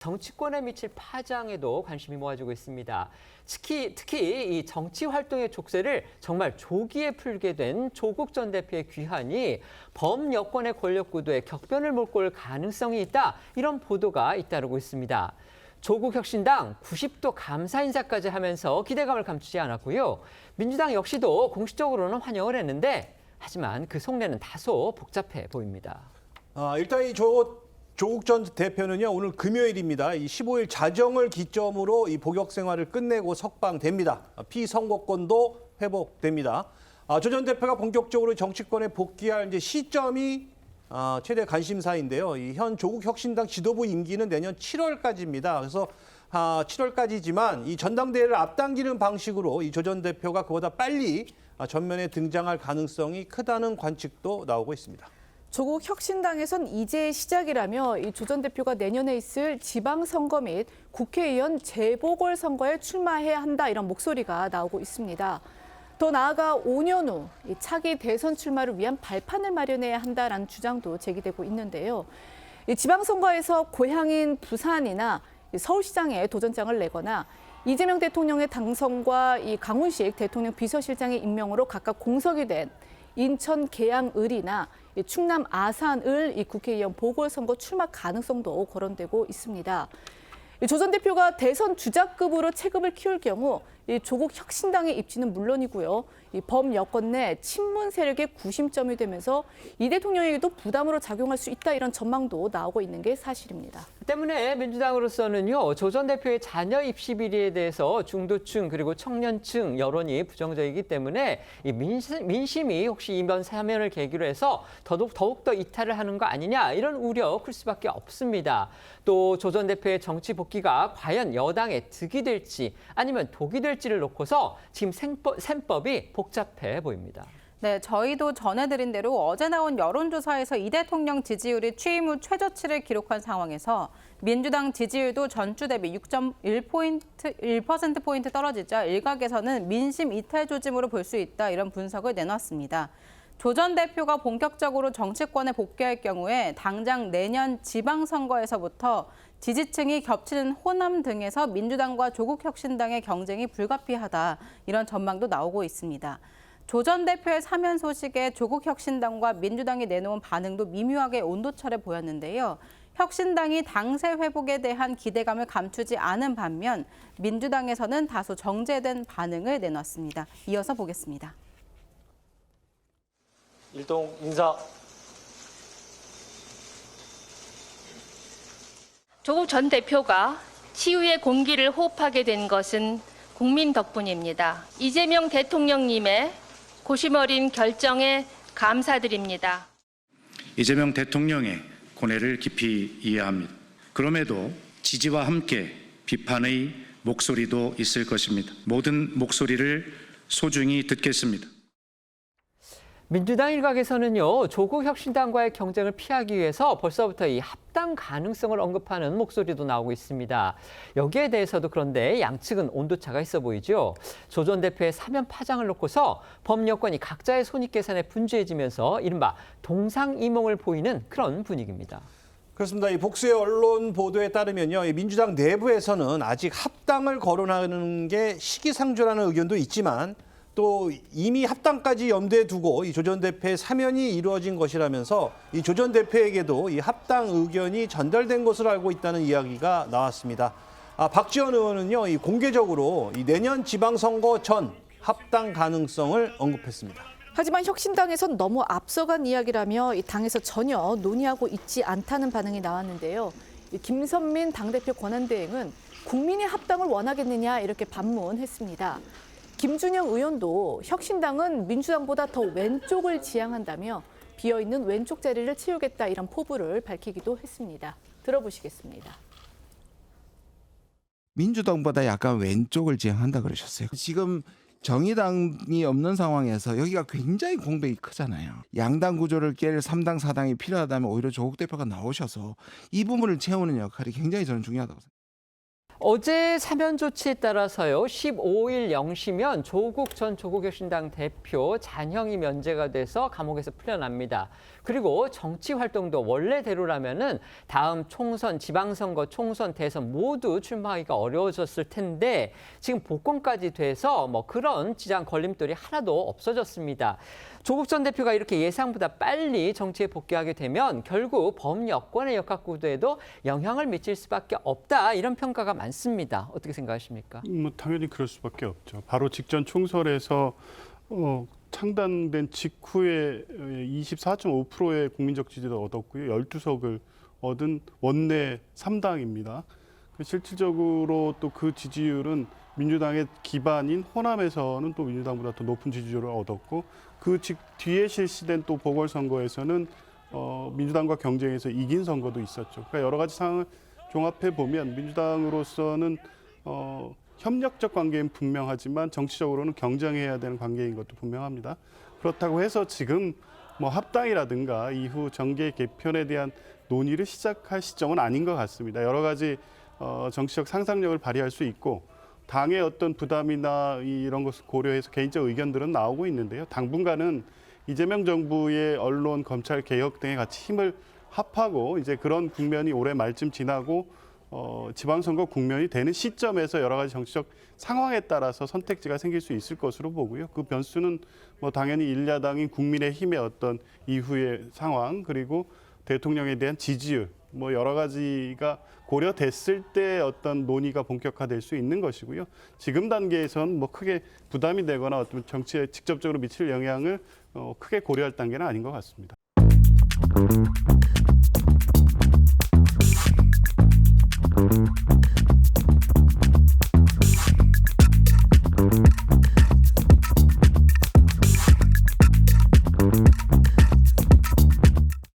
정치권에 미칠 파장에도 관심이 모아지고 있습니다. 특히 이 정치 활동의 족쇄를 정말 조기에 풀게 된 조국 전 대표의 귀환이 범여권의 권력 구도에 격변을 몰고 올 가능성이 있다. 이런 보도가 잇따르고 있습니다. 조국 혁신당 90도 감사 인사까지 하면서 기대감을 감추지 않았고요. 민주당 역시도 공식적으로는 환영을 했는데 하지만 그 속내는 다소 복잡해 보입니다. 일단 조국 전 대표는요, 오늘 금요일입니다. 이 15일 자정을 기점으로 이 복역 생활을 끝내고 석방됩니다. 피선거권도 회복됩니다. 조 전 대표가 본격적으로 정치권에 복귀할 이제 시점이 최대 관심사인데요. 이 현 조국 혁신당 지도부 임기는 내년 7월까지입니다. 그래서 7월까지지만 이 전당대회를 앞당기는 방식으로 이 조 전 대표가 그보다 빨리 전면에 등장할 가능성이 크다는 관측도 나오고 있습니다. 조국 혁신당에선 이제 시작이라며 이 조 전 대표가 내년에 있을 지방선거 및 국회의원 재보궐선거에 출마해야 한다 이런 목소리가 나오고 있습니다. 더 나아가 5년 후 차기 대선 출마를 위한 발판을 마련해야 한다라는 주장도 제기되고 있는데요. 이 지방선거에서 고향인 부산이나 서울시장에 도전장을 내거나 이재명 대통령의 당선과 이 강훈식 대통령 비서실장의 임명으로 각각 공석이 된 인천 계양을이나 충남 아산을 이 국회의원 보궐선거 출마 가능성도 거론되고 있습니다. 조 전 대표가 대선 주자급으로 체급을 키울 경우 이 조국 혁신당의 입지는 물론이고요. 이 범여권 내 친문 세력의 구심점이 되면서 이 대통령에게도 부담으로 작용할 수 있다 이런 전망도 나오고 있는 게 사실입니다. 때문에 민주당으로서는요, 조 전 대표의 자녀 입시 비리에 대해서 중도층 그리고 청년층 여론이 부정적이기 때문에 이 민심이 혹시 이번 사면을 계기로 해서 더욱더 이탈을 하는 거 아니냐 이런 우려 클 수밖에 없습니다. 또 조 전 대표의 정치 복귀가 과연 여당의 득이 될지 아니면 독이 될지를 놓고서 지금 셈법이 복잡해 보입니다. 네, 저희도 전해드린 대로 어제 나온 여론조사에서 이 대통령 지지율이 취임 후 최저치를 기록한 상황에서 민주당 지지율도 전주 대비 1%포인트 떨어지자 일각에서는 민심 이탈 조짐으로 볼 수 있다 이런 분석을 내놨습니다. 조 전 대표가 본격적으로 정치권에 복귀할 경우에 당장 내년 지방선거에서부터 지지층이 겹치는 호남 등에서 민주당과 조국 혁신당의 경쟁이 불가피하다 이런 전망도 나오고 있습니다. 조 전 대표의 사면 소식에 조국 혁신당과 민주당이 내놓은 반응도 미묘하게 온도차를 보였는데요. 혁신당이 당세 회복에 대한 기대감을 감추지 않은 반면 민주당에서는 다소 정제된 반응을 내놨습니다. 이어서 보겠습니다. 일동 인사. 조국 전 대표가 치유의 공기를 호흡하게 된 것은 국민 덕분입니다. 이재명 대통령님의 고심 어린 결정에 감사드립니다. 이재명 대통령의 고뇌를 깊이 이해합니다. 그럼에도 지지와 함께 비판의 목소리도 있을 것입니다. 모든 목소리를 소중히 듣겠습니다. 민주당 일각에서는요, 조국 혁신당과의 경쟁을 피하기 위해서 벌써부터 이 합당 가능성을 언급하는 목소리도 나오고 있습니다. 여기에 대해서도 그런데 양측은 온도차가 있어 보이죠. 조 전 대표의 사면 파장을 놓고서 범여권이 각자의 손익계산에 분주해지면서 이른바 동상이몽을 보이는 그런 분위기입니다. 그렇습니다. 이 복수의 언론 보도에 따르면요, 이 민주당 내부에서는 아직 합당을 거론하는 게 시기상조라는 의견도 있지만 또 이미 합당까지 염두에 두고 이 조 전 대표의 사면이 이루어진 것이라면서 이 조 전 대표에게도 이 합당 의견이 전달된 것으로 알고 있다는 이야기가 나왔습니다. 박지원 의원은요, 이 공개적으로 이 내년 지방선거 전 합당 가능성을 언급했습니다. 하지만 혁신당에선 너무 앞서간 이야기라며 이 당에서 전혀 논의하고 있지 않다는 반응이 나왔는데요. 김선민 당대표 권한대행은 국민의 합당을 원하겠느냐 이렇게 반문했습니다. 김준영 의원도 혁신당은 민주당보다 더 왼쪽을 지향한다며 비어있는 왼쪽 자리를 채우겠다 이런 포부를 밝히기도 했습니다. 들어보시겠습니다. 민주당보다 약간 왼쪽을 지향한다 그러셨어요. 지금 정의당이 없는 상황에서 여기가 굉장히 공백이 크잖아요. 양당 구조를 깰 3당, 4당이 필요하다면 오히려 조국 대표가 나오셔서 이 부분을 채우는 역할이 굉장히 저는 중요하다고 생각합니다. 어제 사면 조치에 따라서요, 15일 0시면 조국 전 조국혁신당 대표 잔형이 면제가 돼서 감옥에서 풀려납니다. 그리고 정치 활동도 원래대로라면은 다음 총선, 지방선거, 총선, 대선 모두 출마하기가 어려워졌을 텐데 지금 복권까지 돼서 뭐 그런 지장 걸림돌이 하나도 없어졌습니다. 조국 전 대표가 이렇게 예상보다 빨리 정치에 복귀하게 되면 결국 범여권의 역학구도에도 영향을 미칠 수밖에 없다, 이런 평가가 많습니다. 어떻게 생각하십니까? 당연히 그럴 수밖에 없죠. 바로 직전 총선에서 창단된 직후에 24.5%의 국민적 지지를 얻었고요. 12석을 얻은 원내 3당입니다. 실질적으로 또 그 지지율은 민주당의 기반인 호남에서는 또 민주당보다 더 높은 지지율을 얻었고, 그 뒤에 실시된 또 보궐선거에서는 민주당과 경쟁해서 이긴 선거도 있었죠. 그러니까 여러 가지 상황을 종합해 보면 민주당으로서는 협력적 관계는 분명하지만 정치적으로는 경쟁해야 되는 관계인 것도 분명합니다. 그렇다고 해서 지금 뭐 합당이라든가 이후 정계 개편에 대한 논의를 시작할 시점은 아닌 것 같습니다. 여러 가지 정치적 상상력을 발휘할 수 있고, 당의 어떤 부담이나 이런 것을 고려해서 개인적 의견들은 나오고 있는데요. 당분간은 이재명 정부의 언론, 검찰 개혁 등에 같이 힘을 합하고 이제 그런 국면이 올해 말쯤 지나고 지방선거 국면이 되는 시점에서 여러 가지 정치적 상황에 따라서 선택지가 생길 수 있을 것으로 보고요. 그 변수는 뭐 당연히 일야당인 국민의힘의 어떤 이후의 상황, 그리고 대통령에 대한 지지율, 뭐 여러 가지가 고려됐을 때 어떤 논의가 본격화될 수 있는 것이고요. 지금 단계에선 뭐 크게 부담이 되거나 어떤 정치에 직접적으로 미칠 영향을 크게 고려할 단계는 아닌 것 같습니다.